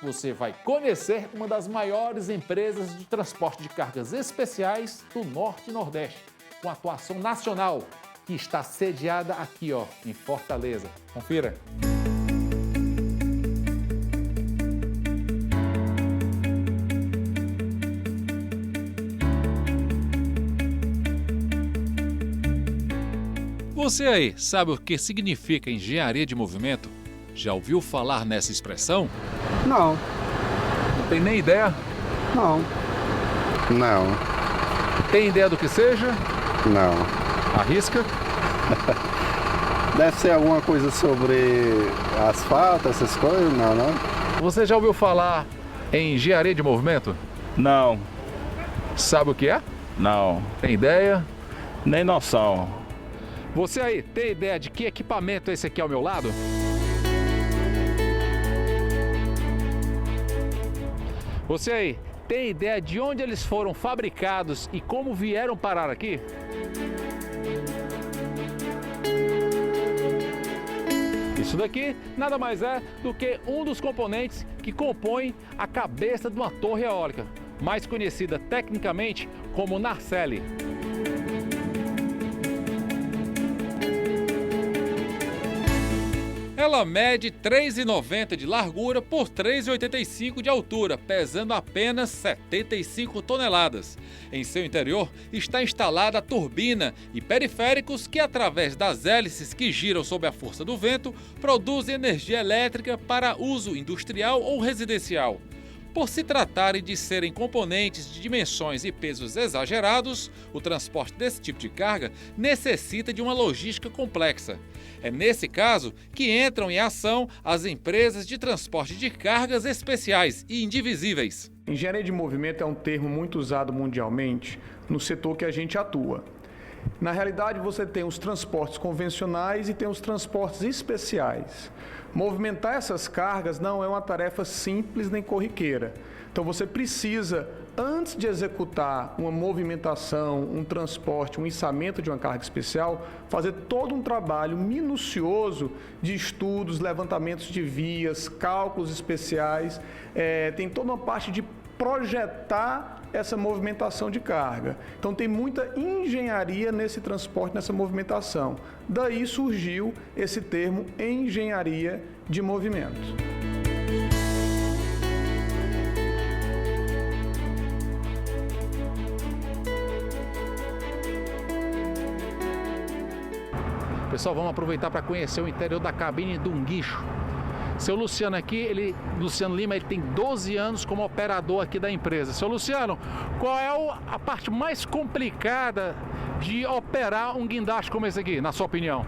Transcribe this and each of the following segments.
você vai conhecer uma das maiores empresas de transporte de cargas especiais do Norte e Nordeste, com atuação nacional, que está sediada aqui, ó, em Fortaleza. Confira. Você aí, sabe o que significa engenharia de movimento? Já ouviu falar nessa expressão? Não, Não tem nem ideia? não, não, Tem ideia do que seja? não. Arrisca? Deve ser alguma coisa sobre asfalto, essas coisas? Não, não? Você já ouviu falar em engenharia de movimento? Não, Sabe o que é? não, Tem ideia? nem noção. Você aí, tem ideia de que equipamento é esse aqui ao meu lado? Você aí, tem ideia de onde eles foram fabricados e como vieram parar aqui? Isso daqui nada mais é do que um dos componentes que compõem a cabeça de uma torre eólica, mais conhecida tecnicamente como nacelle. Ela mede 3,90 de largura por 3,85 de altura, pesando apenas 75 toneladas. Em seu interior está instalada a turbina e periféricos que, através das hélices que giram sob a força do vento, produzem energia elétrica para uso industrial ou residencial. Por se tratarem de serem componentes de dimensões e pesos exagerados, o transporte desse tipo de carga necessita de uma logística complexa. É nesse caso que entram em ação as empresas de transporte de cargas especiais e indivisíveis. Engenharia de movimento é um termo muito usado mundialmente no setor que a gente atua. Na realidade, você tem os transportes convencionais e tem os transportes especiais. Movimentar essas cargas não é uma tarefa simples nem corriqueira. Então você precisa, antes de executar uma movimentação, um transporte, um içamento de uma carga especial, fazer todo um trabalho minucioso de estudos, levantamentos de vias, cálculos especiais. Tem toda uma parte de projetar essa movimentação de carga. Então tem muita engenharia nesse transporte, nessa movimentação. Daí surgiu esse termo engenharia de movimento. Pessoal, vamos aproveitar para conhecer o interior da cabine de um guincho. Seu Luciano aqui, Luciano Lima, ele tem 12 anos como operador aqui da empresa. Seu Luciano, qual é a parte mais complicada de operar um guindaste como esse aqui, na sua opinião?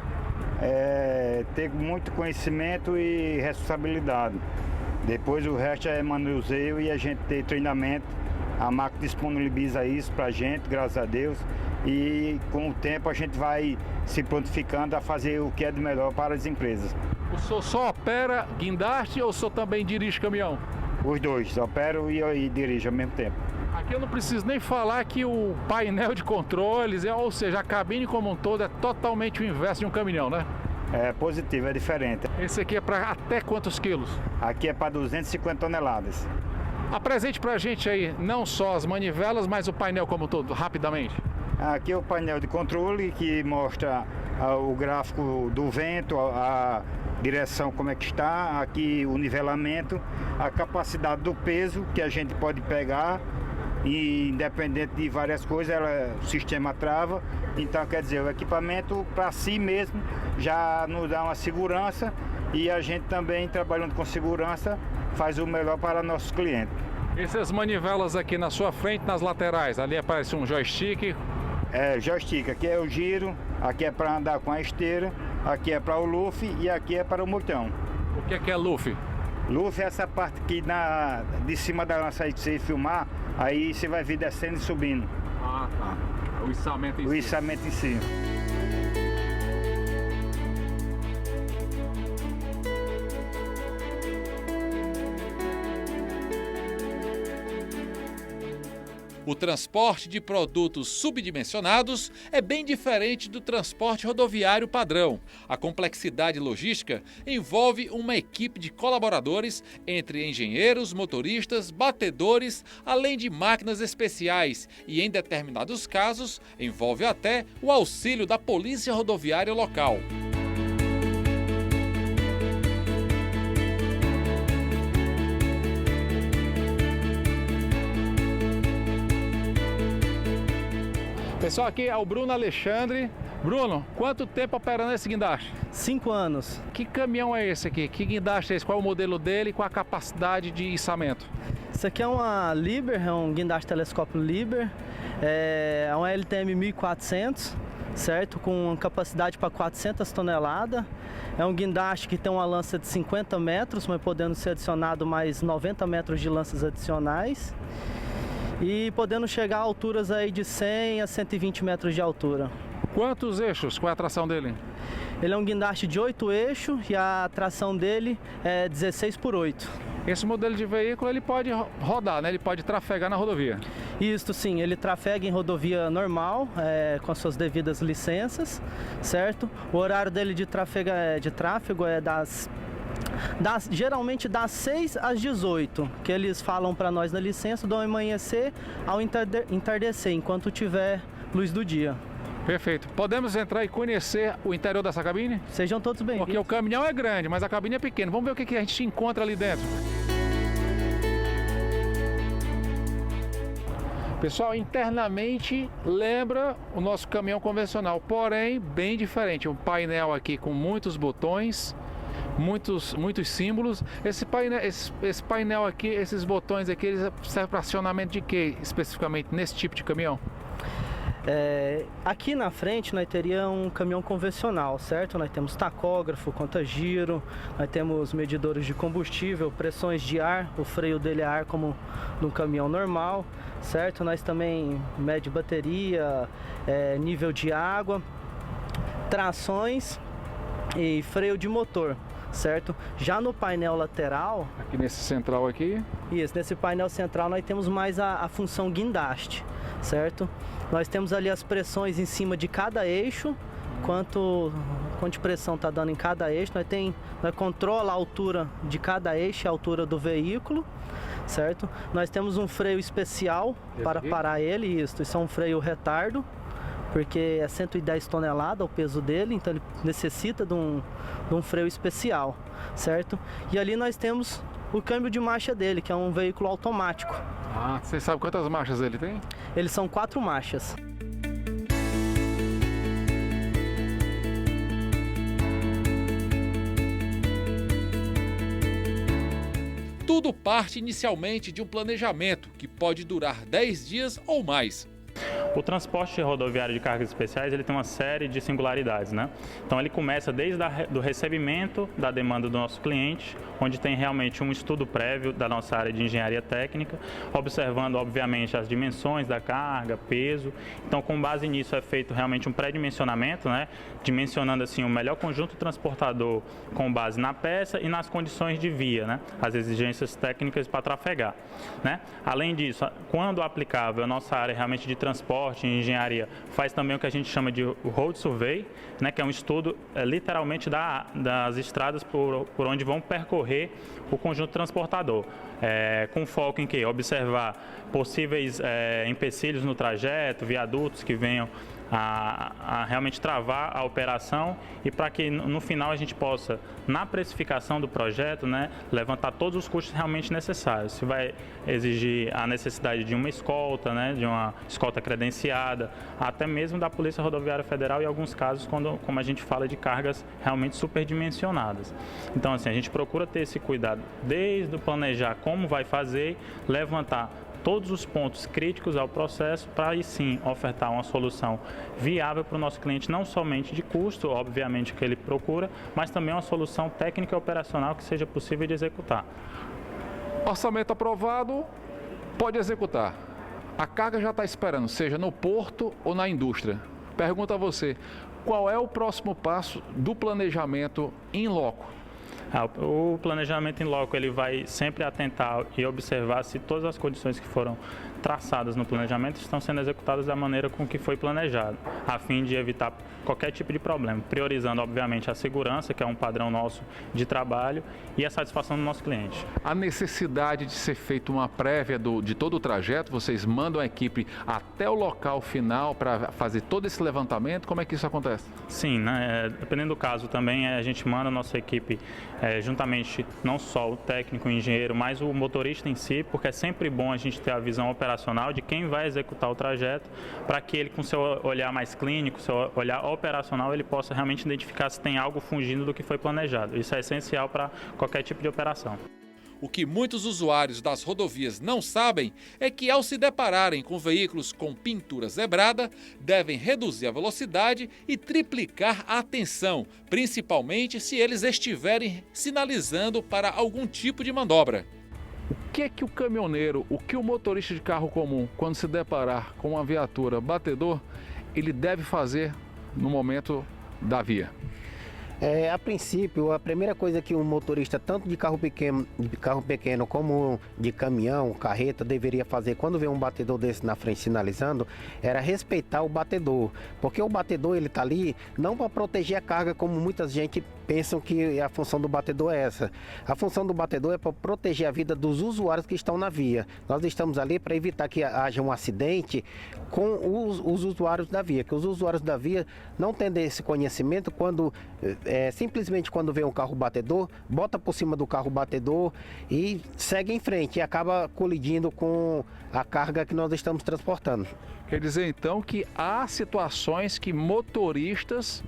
Ter muito conhecimento e responsabilidade. Depois o resto é manuseio e a gente ter treinamento. A máquina disponibiliza isso pra gente, graças a Deus. E com o tempo a gente vai se prontificando a fazer o que é de melhor para as empresas. O senhor só opera guindaste ou o senhor também dirige caminhão? Os dois, opero e dirijo ao mesmo tempo. Aqui eu não preciso nem falar que o painel de controles, ou seja, a cabine como um todo é totalmente o inverso de um caminhão, né? É positivo, é diferente. Esse aqui é para até quantos quilos? Aqui é para 250 toneladas. Apresente pra gente aí não só as manivelas, mas o painel como um todo, rapidamente. Aqui é o painel de controle que mostra o gráfico do vento, a direção como é que está, aqui o nivelamento, a capacidade do peso que a gente pode pegar e independente de várias coisas, o sistema trava. Então quer dizer, o equipamento para si mesmo já nos dá uma segurança e a gente também trabalhando com segurança faz o melhor para nossos clientes. Essas manivelas aqui na sua frente, nas laterais, ali aparece um joystick. Joystick, aqui é o giro, aqui é para andar com a esteira, aqui é para o luff e aqui é para o montão. O que é luff? Luff é essa parte aqui de cima da lança aí que você filmar, aí você vai vir descendo e subindo. Ah, tá. O içamento em si. O içamento em si. O transporte de produtos subdimensionados é bem diferente do transporte rodoviário padrão. A complexidade logística envolve uma equipe de colaboradores entre engenheiros, motoristas, batedores, além de máquinas especiais e, em determinados casos, envolve até o auxílio da Polícia Rodoviária local. Pessoal, aqui é o Bruno Alexandre. Bruno, quanto tempo operando esse guindaste? 5 anos. Que caminhão é esse aqui? Que guindaste é esse? Qual é o modelo dele e qual a capacidade de içamento? Isso aqui é uma Liber, é um guindaste telescópio Liber. É uma LTM 1400, certo? Com capacidade para 400 toneladas. É um guindaste que tem uma lança de 50 metros, mas podendo ser adicionado mais 90 metros de lanças adicionais. E podendo chegar a alturas aí de 100 a 120 metros de altura. Quantos eixos? Qual é a tração dele? Ele é um guindaste de 8 eixos e a tração dele é 16x8. Esse modelo de veículo ele pode rodar, né? Ele pode trafegar na rodovia. Isso sim, ele trafega em rodovia normal, com as suas devidas licenças, certo? O horário dele de tráfego é geralmente das 6 às 18, que eles falam para nós na licença, do amanhecer ao entardecer, enquanto tiver luz do dia. Perfeito. Podemos entrar e conhecer o interior dessa cabine? Sejam todos bem-vindos. Porque o caminhão é grande, mas a cabine é pequena. Vamos ver o que a gente encontra ali dentro. Pessoal, internamente lembra o nosso caminhão convencional, porém bem diferente. Um painel aqui com muitos botões, muitos símbolos. Esse painel aqui, esses botões aqui, eles servem para acionamento de quê especificamente nesse tipo de caminhão? Aqui na frente nós teríamos um caminhão convencional, certo? Nós temos tacógrafo, conta-giro, nós temos medidores de combustível, pressões de ar, o freio dele é ar como num caminhão normal, certo? Nós também mede bateria, nível de água, trações e freio de motor, certo? Já no painel lateral... Aqui nesse central aqui? Isso, nesse painel central nós temos mais a função guindaste, certo? Nós temos ali as pressões em cima de cada eixo, quanto de pressão está dando em cada eixo. Nós controla a altura de cada eixo, a altura do veículo, certo? Nós temos um freio especial para parar ele, isso é um freio retardo, porque é 110 toneladas o peso dele, então ele necessita de um freio especial, certo? E ali nós temos o câmbio de marcha dele, que é um veículo automático. Ah, você sabe quantas marchas ele tem? Eles são 4 marchas. Tudo parte inicialmente de um planejamento que pode durar 10 dias ou mais. O transporte rodoviário de cargas especiais ele tem uma série de singularidades, né? Então ele começa desde do recebimento da demanda do nosso cliente, onde tem realmente um estudo prévio da nossa área de engenharia técnica, observando obviamente as dimensões da carga, peso. Então com base nisso é feito realmente um pré-dimensionamento, né? Dimensionando assim o melhor conjunto transportador com base na peça e nas condições de via, né? As exigências técnicas para trafegar, né? Além disso, quando aplicável, a nossa área realmente de transporte e engenharia faz também o que a gente chama de road survey, né, que é um estudo literalmente das estradas por onde vão percorrer o conjunto transportador, com foco em quê? Observar possíveis empecilhos no trajeto, viadutos que venham a realmente travar a operação e para que no final a gente possa, na precificação do projeto, né, levantar todos os custos realmente necessários. Se vai exigir a necessidade de uma escolta, né, de uma escolta credenciada, até mesmo da Polícia Rodoviária Federal e alguns casos como a gente fala de cargas realmente superdimensionadas. Então assim, a gente procura ter esse cuidado desde o planejar como vai fazer, levantar todos os pontos críticos ao processo para aí sim ofertar uma solução viável para o nosso cliente, não somente de custo, obviamente que ele procura, mas também uma solução técnica e operacional que seja possível de executar. Orçamento aprovado, pode executar. A carga já está esperando, seja no porto ou na indústria. Pergunto a você, qual é o próximo passo do planejamento in loco? O planejamento em loco ele vai sempre atentar e observar se todas as condições que foram traçadas no planejamento estão sendo executadas da maneira com que foi planejado, a fim de evitar qualquer tipo de problema, priorizando obviamente a segurança, que é um padrão nosso de trabalho, e a satisfação do nosso cliente. A necessidade de ser feita uma prévia de todo o trajeto, vocês mandam a equipe até o local final para fazer todo esse levantamento, como é que isso acontece? Sim, né? Dependendo do caso também, a gente manda a nossa equipe juntamente, não só o técnico, o engenheiro, mas o motorista em si, porque é sempre bom a gente ter a visão operacional de quem vai executar o trajeto, para que ele, com seu olhar mais clínico, seu olhar operacional, ele possa realmente identificar se tem algo fugindo do que foi planejado. Isso é essencial para qualquer tipo de operação. O que muitos usuários das rodovias não sabem é que, ao se depararem com veículos com pintura zebrada, devem reduzir a velocidade e triplicar a atenção, principalmente se eles estiverem sinalizando para algum tipo de manobra. O que o caminhoneiro, o que o motorista de carro comum, quando se deparar com uma viatura batedor, ele deve fazer no momento da via? A princípio, a primeira coisa que um motorista, tanto de carro pequeno como de caminhão, carreta, deveria fazer quando vê um batedor desse na frente sinalizando, era respeitar o batedor. Porque o batedor, ele está ali não para proteger a carga, como muita gente pensam que a função do batedor é essa. A função do batedor é para proteger a vida dos usuários que estão na via. Nós estamos ali para evitar que haja um acidente com os usuários da via, que os usuários da via não têm esse conhecimento simplesmente quando vê um carro batedor, bota por cima do carro batedor e segue em frente e acaba colidindo com a carga que nós estamos transportando. Quer dizer então que há situações que motoristas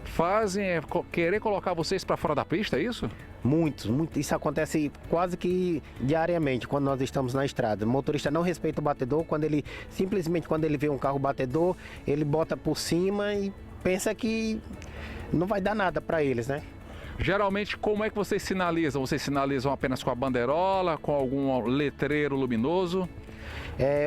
fazem querer colocar vocês para fora da pista, é isso? Muitos. Isso acontece quase que diariamente quando nós estamos na estrada. O motorista não respeita o batedor, quando ele vê um carro batedor, ele bota por cima e pensa que não vai dar nada para eles, né? Geralmente, como é que vocês sinalizam? Vocês sinalizam apenas com a bandeirola, com algum letreiro luminoso?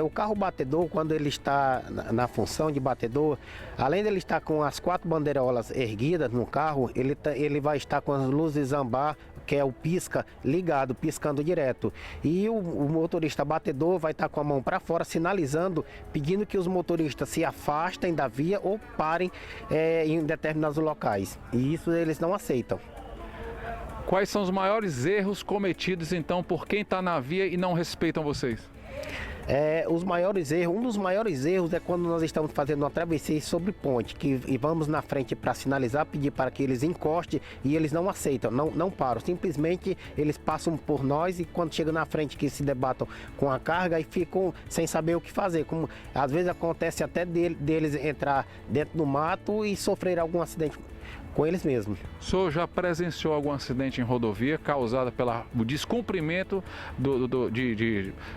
O carro batedor, quando ele está na função de batedor, além de ele estar com as 4 bandeirolas erguidas no carro, ele vai estar com as luzes ambar, que é o pisca, ligado, piscando direto. E o motorista batedor vai estar com a mão para fora, sinalizando, pedindo que os motoristas se afastem da via ou parem em determinados locais. E isso eles não aceitam. Quais são os maiores erros cometidos, então, por quem está na via e não respeitam vocês? Um dos maiores erros é quando nós estamos fazendo uma travessia sobre ponte, e vamos na frente para sinalizar, pedir para que eles encostem e eles não aceitam, não param. Simplesmente eles passam por nós e quando chegam na frente que se debatam com a carga e ficam sem saber o que fazer. Como às vezes acontece até deles entrar dentro do mato e sofrer algum acidente com eles mesmos. O senhor já presenciou algum acidente em rodovia causado pelo descumprimento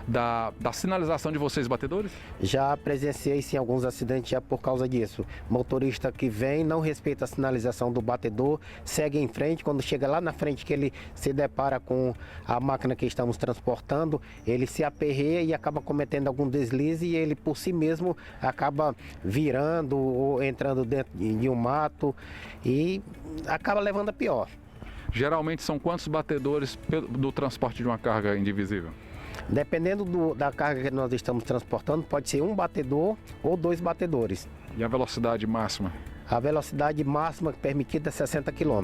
da sinalização de vocês, batedores? Já presenciei sim alguns acidentes já por causa disso. Motorista que vem, não respeita a sinalização do batedor, segue em frente, quando chega lá na frente que ele se depara com a máquina que estamos transportando, ele se aperreia e acaba cometendo algum deslize e ele por si mesmo acaba virando ou entrando dentro de um mato e acaba levando a pior. Geralmente são quantos batedores do transporte de uma carga indivisível? Dependendo da carga que nós estamos transportando, pode ser um batedor ou 2 batedores. E a velocidade máxima? A velocidade máxima permitida é 60 km.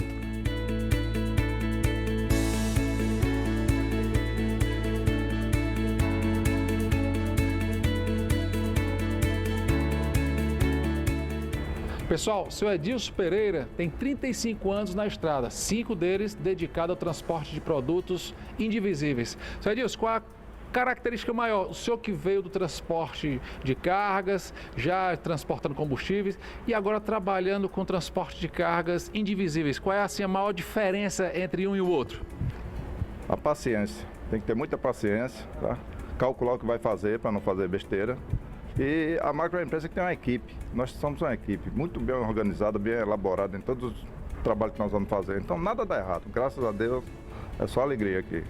Pessoal, o senhor Edilson Pereira tem 35 anos na estrada, 5 deles dedicados ao transporte de produtos indivisíveis. Senhor Edilson, qual a característica maior? O senhor que veio do transporte de cargas, já transportando combustíveis e agora trabalhando com transporte de cargas indivisíveis. Qual é assim, a maior diferença entre um e o outro? A paciência. Tem que ter muita paciência, tá? Calcular o que vai fazer para não fazer besteira. E a macroempresa que tem uma equipe. Nós somos uma equipe muito bem organizada, bem elaborada em todos os trabalhos que nós vamos fazer. Então nada dá errado. Graças a Deus, é só alegria aqui.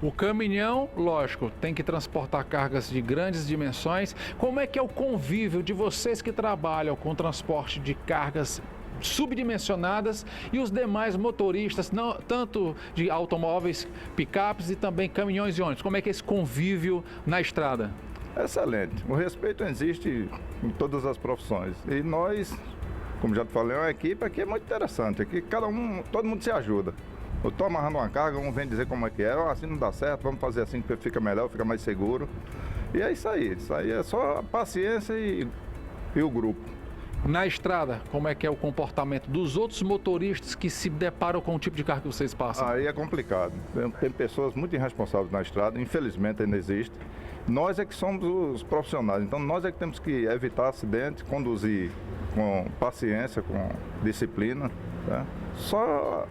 O caminhão, lógico, tem que transportar cargas de grandes dimensões. Como é que é o convívio de vocês que trabalham com transporte de cargas subdimensionadas e os demais motoristas, tanto de automóveis, picapes e também caminhões e ônibus? Como é que é esse convívio na estrada? Excelente. O respeito existe em todas as profissões. E nós, como já te falei, é uma equipe aqui é muito interessante. Aqui todo mundo se ajuda. Eu estou amarrando uma carga, um vem dizer como é que é, assim não dá certo, vamos fazer assim que fica melhor, fica mais seguro. E é isso aí é só paciência e o grupo. Na estrada, como é que é o comportamento dos outros motoristas que se deparam com o tipo de carro que vocês passam? Aí é complicado. Tem pessoas muito irresponsáveis na estrada, infelizmente ainda existe. Nós é que somos os profissionais, então nós é que temos que evitar acidentes, conduzir com paciência, com disciplina, né? Só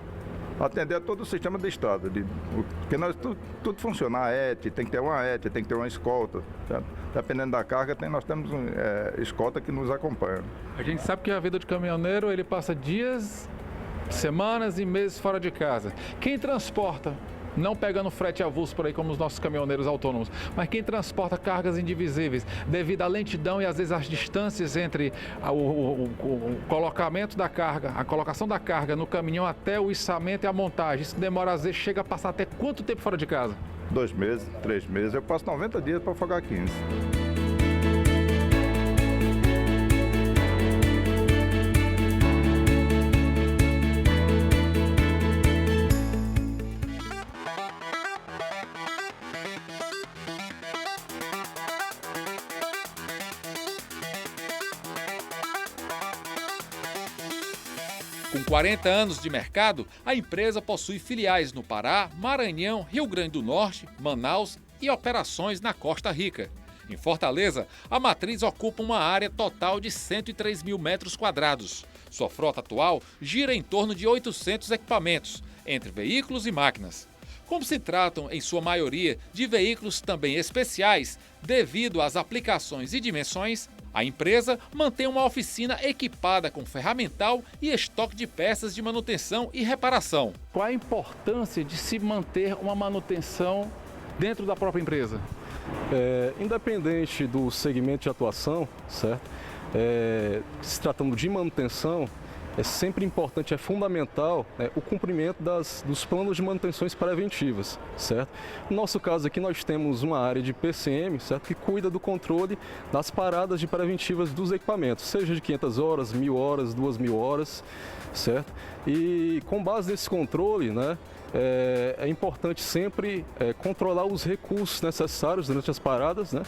atender a todo o sistema de estrada, porque tudo funciona, a ET, tem que ter uma ET, tem que ter uma escolta, certo? Dependendo da carga, nós temos escolta que nos acompanha. A gente sabe que a vida de caminhoneiro, ele passa dias, semanas e meses fora de casa. Quem transporta, não pegando frete avulso por aí como os nossos caminhoneiros autônomos, mas quem transporta cargas indivisíveis, devido à lentidão e às vezes às distâncias entre o colocamento da carga, a colocação da carga no caminhão até o içamento e a montagem, isso demora às vezes, chega a passar até quanto tempo fora de casa? 2 meses, 3 meses, eu passo 90 dias para folgar 15. Com 40 anos de mercado, a empresa possui filiais no Pará, Maranhão, Rio Grande do Norte, Manaus e operações na Costa Rica. Em Fortaleza, a matriz ocupa uma área total de 103 mil metros quadrados. Sua frota atual gira em torno de 800 equipamentos, entre veículos e máquinas. Como se tratam, em sua maioria, de veículos também especiais, devido às aplicações e dimensões, a empresa mantém uma oficina equipada com ferramental e estoque de peças de manutenção e reparação. Qual a importância de se manter uma manutenção dentro da própria empresa? Independente do segmento de atuação, certo? Se tratando de manutenção, é sempre importante, é fundamental, o cumprimento dos planos de manutenções preventivas, certo? No nosso caso aqui nós temos uma área de PCM, certo? Que cuida do controle das paradas de preventivas dos equipamentos, seja de 500 horas, 1.000 horas, 2.000 horas, certo? E com base nesse controle, né? É importante sempre controlar os recursos necessários durante as paradas, né?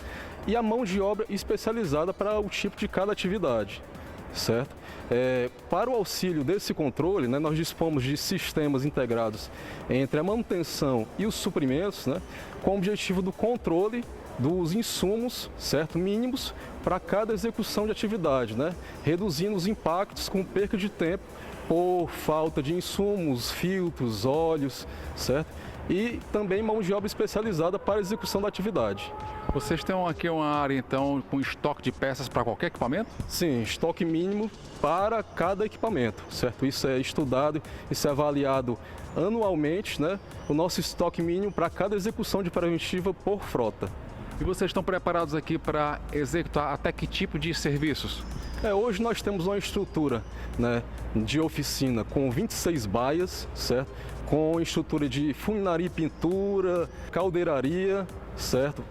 E a mão de obra especializada para o tipo de cada atividade, certo? Para o auxílio desse controle, né, nós dispomos de sistemas integrados entre a manutenção e os suprimentos, né, com o objetivo do controle dos insumos, certo, mínimos para cada execução de atividade, né, reduzindo os impactos com perca de tempo por falta de insumos, filtros, óleos, certo? E também mão de obra especializada para a execução da atividade. Vocês têm aqui uma área, então, com estoque de peças para qualquer equipamento? Sim, estoque mínimo para cada equipamento, certo? Isso é estudado, isso é avaliado anualmente, né? O nosso estoque mínimo para cada execução de preventiva por frota. E vocês estão preparados aqui para executar até que tipo de serviços? Hoje nós temos uma estrutura, né, de oficina com 26 baias, certo? Com estrutura de funilaria e pintura, caldeiraria, certo?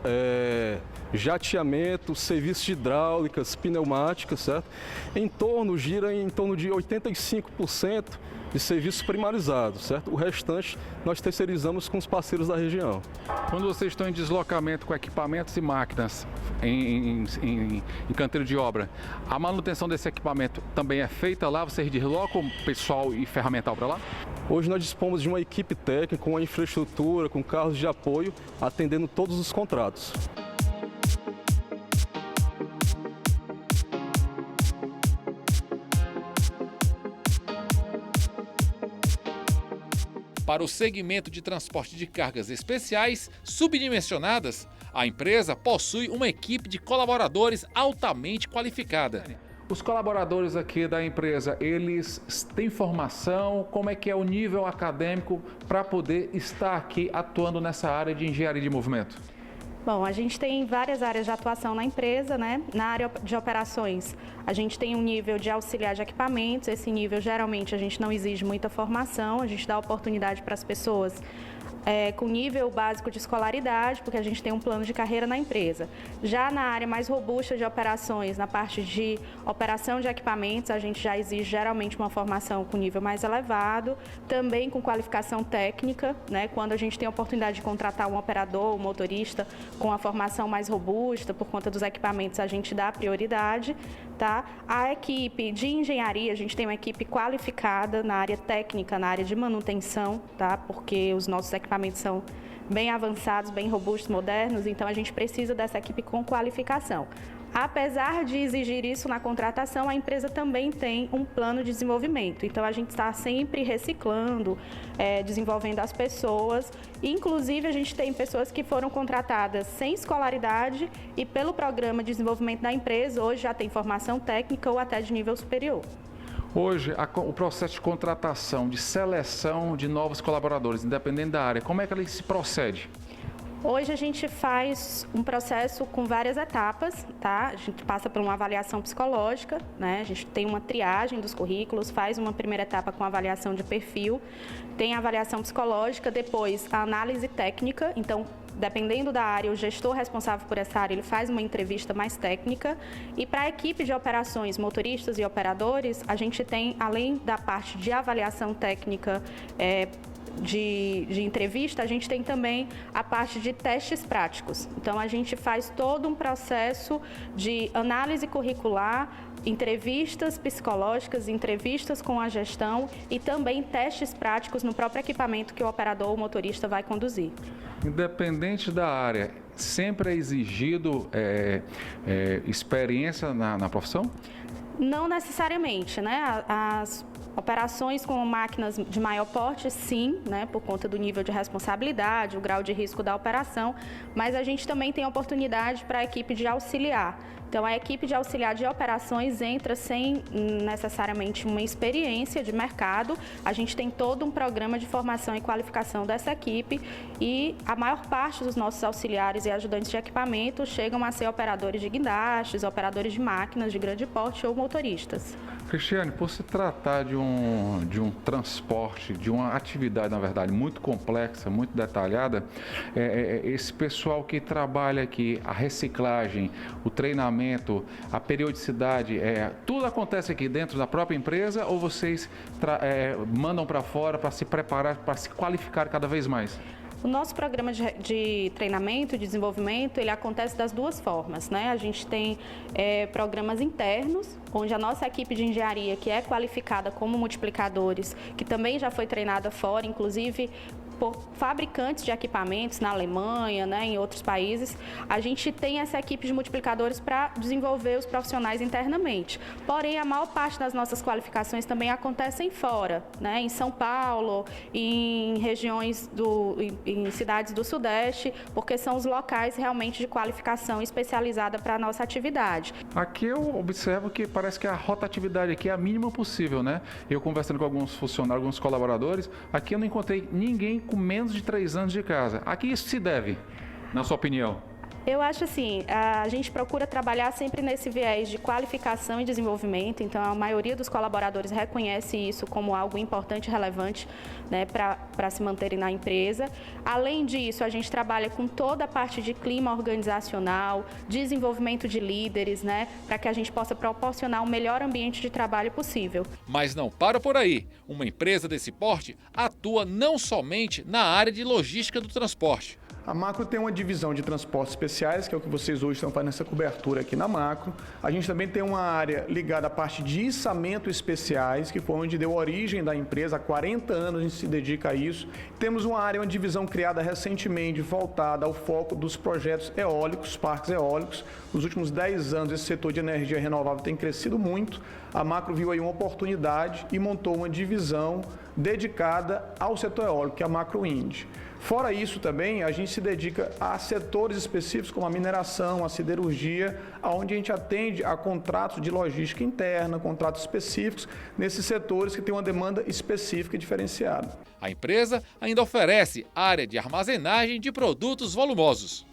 Jateamento, serviços de hidráulicas, pneumáticas, certo? Gira em torno de 85% de serviços primarizados, certo? O restante nós terceirizamos com os parceiros da região. Quando vocês estão em deslocamento com equipamentos e máquinas em canteiro de obra, a manutenção desse equipamento também é feita lá? Vocês deslocam pessoal e ferramental para lá? Hoje nós dispomos de uma equipe técnica, com uma infraestrutura, com carros de apoio, atendendo todos os contratos. Para o segmento de transporte de cargas especiais subdimensionadas, a empresa possui uma equipe de colaboradores altamente qualificada. Os colaboradores aqui da empresa, eles têm formação? Como é que é o nível acadêmico para poder estar aqui atuando nessa área de engenharia de movimento? Bom, a gente tem várias áreas de atuação na empresa, né? Na área de operações, a gente tem um nível de auxiliar de equipamentos. Esse nível, geralmente, a gente não exige muita formação, a gente dá oportunidade para as pessoas com nível básico de escolaridade, porque a gente tem um plano de carreira na empresa. Já na área mais robusta de operações, na parte de operação de equipamentos, a gente já exige geralmente uma formação com nível mais elevado, também com qualificação técnica, né? Quando a gente tem a oportunidade de contratar um operador, um motorista com a formação mais robusta, por conta dos equipamentos, a gente dá prioridade, tá? A equipe de engenharia, a gente tem uma equipe qualificada na área técnica, na área de manutenção, tá? Porque os nossos equipamentos são bem avançados, bem robustos, modernos, então a gente precisa dessa equipe com qualificação. Apesar de exigir isso na contratação, a empresa também tem um plano de desenvolvimento. Então, a gente está sempre reciclando, desenvolvendo as pessoas. Inclusive, a gente tem pessoas que foram contratadas sem escolaridade e pelo programa de desenvolvimento da empresa, hoje já tem formação técnica ou até de nível superior. Hoje, o processo de contratação, de seleção de novos colaboradores, independente da área, como é que ele se procede? Hoje a gente faz um processo com várias etapas, tá? A gente passa por uma avaliação psicológica, né? A gente tem uma triagem dos currículos, faz uma primeira etapa com avaliação de perfil, tem a avaliação psicológica, depois a análise técnica, então, dependendo da área, o gestor responsável por essa área, ele faz uma entrevista mais técnica. E para a equipe de operações, motoristas e operadores, a gente tem, além da parte de avaliação técnica, de entrevista, a gente tem também a parte de testes práticos. Então, a gente faz todo um processo de análise curricular, entrevistas psicológicas, entrevistas com a gestão e também testes práticos no próprio equipamento que o operador ou motorista vai conduzir. Independente da área, sempre é exigido experiência na profissão? Não necessariamente, né? As operações com máquinas de maior porte, sim, né, por conta do nível de responsabilidade, o grau de risco da operação, mas a gente também tem oportunidade para a equipe de auxiliar. Então, a equipe de auxiliar de operações entra sem necessariamente uma experiência de mercado. A gente tem todo um programa de formação e qualificação dessa equipe e a maior parte dos nossos auxiliares e ajudantes de equipamento chegam a ser operadores de guindastes, operadores de máquinas de grande porte ou motoristas. Cristiane, por se tratar de um transporte, de uma atividade, na verdade, muito complexa, muito detalhada, esse pessoal que trabalha aqui, a reciclagem, o treinamento, a periodicidade, tudo acontece aqui dentro da própria empresa ou vocês mandam para fora para se preparar, para se qualificar cada vez mais? O nosso programa de treinamento e desenvolvimento, ele acontece das duas formas, né? A gente tem programas internos, onde a nossa equipe de engenharia, que é qualificada como multiplicadores, que também já foi treinada fora, inclusive por fabricantes de equipamentos na Alemanha, né, em outros países, a gente tem essa equipe de multiplicadores para desenvolver os profissionais internamente. Porém, a maior parte das nossas qualificações também acontecem fora, né, em São Paulo, em regiões em cidades do Sudeste, porque são os locais realmente de qualificação especializada para a nossa atividade. Aqui eu observo que parece que a rotatividade aqui é a mínima possível, né? Eu conversando com alguns funcionários, alguns colaboradores, aqui eu não encontrei ninguém com menos de 3 anos de casa. A que isso se deve, na sua opinião? Eu acho assim, a gente procura trabalhar sempre nesse viés de qualificação e desenvolvimento, então a maioria dos colaboradores reconhece isso como algo importante e relevante, né, para se manterem na empresa. Além disso, a gente trabalha com toda a parte de clima organizacional, desenvolvimento de líderes, né, para que a gente possa proporcionar o melhor ambiente de trabalho possível. Mas não para por aí. Uma empresa desse porte atua não somente na área de logística do transporte. A Macro tem uma divisão de transportes especiais, que é o que vocês hoje estão fazendo essa cobertura aqui na Macro. A gente também tem uma área ligada à parte de içamento especiais, que foi onde deu origem da empresa. Há 40 anos a gente se dedica a isso. Temos uma área, uma divisão criada recentemente, voltada ao foco dos projetos eólicos, parques eólicos. Nos últimos 10 anos, esse setor de energia renovável tem crescido muito. A Macro viu aí uma oportunidade e montou uma divisão dedicada ao setor eólico, que é a Macro Wind. Fora isso também, a gente se dedica a setores específicos como a mineração, a siderurgia, onde a gente atende a contratos de logística interna, contratos específicos nesses setores que têm uma demanda específica e diferenciada. A empresa ainda oferece área de armazenagem de produtos volumosos.